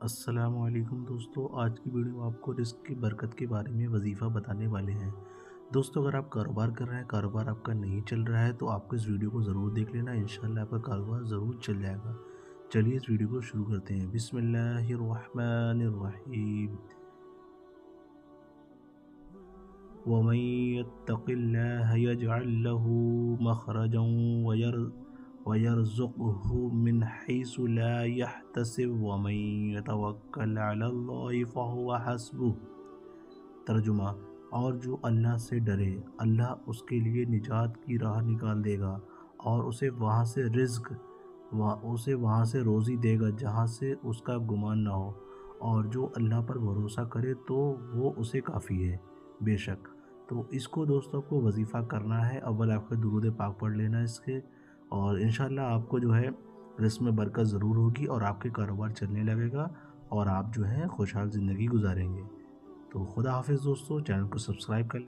السلام علیکم دوستو، آج کی ویڈیو آپ کو رزق کی برکت کے بارے میں وظیفہ بتانے والے ہیں۔ دوستو اگر آپ کاروبار کر رہے ہیں، کاروبار آپ کا نہیں چل رہا ہے تو آپ کو اس ویڈیو کو ضرور دیکھ لینا، انشاءاللہ آپ کا کاروبار ضرور چل جائے گا۔ چلیے اس ویڈیو کو شروع کرتے ہیں۔ بسم اللہ الرحمن الرحیم۔ وَمَن يَتَّقِ اللَّهَ يَجْعَل لَّهُ مَخْرَجًا وَيَرْزُقْهُ مِنْ حَيْثُ لَا يَحْتَسِبُ وَمَن يَتَوَكَّلْ عَلَى اللَّهِ فَهُوَ حَسْبُهُ۔ ترجمہ: اور جو اللہ سے ڈرے، اللہ اس کے لیے نجات کی راہ نکال دے گا اور اسے وہاں سے روزی دے گا جہاں سے اس کا گمان نہ ہو، اور جو اللہ پر بھروسہ کرے تو وہ اسے کافی ہے۔ بے شک تو اس کو دوستوں کو وظیفہ کرنا ہے، اول آپ کا درود پاک پڑھ لینا اس کے، اور انشاءاللہ آپ کو جو ہے رزق میں برکت ضرور ہوگی اور آپ کے کاروبار چلنے لگے گا اور آپ جو ہے خوشحال زندگی گزاریں گے۔ تو خدا حافظ دوستو، چینل کو سبسکرائب کر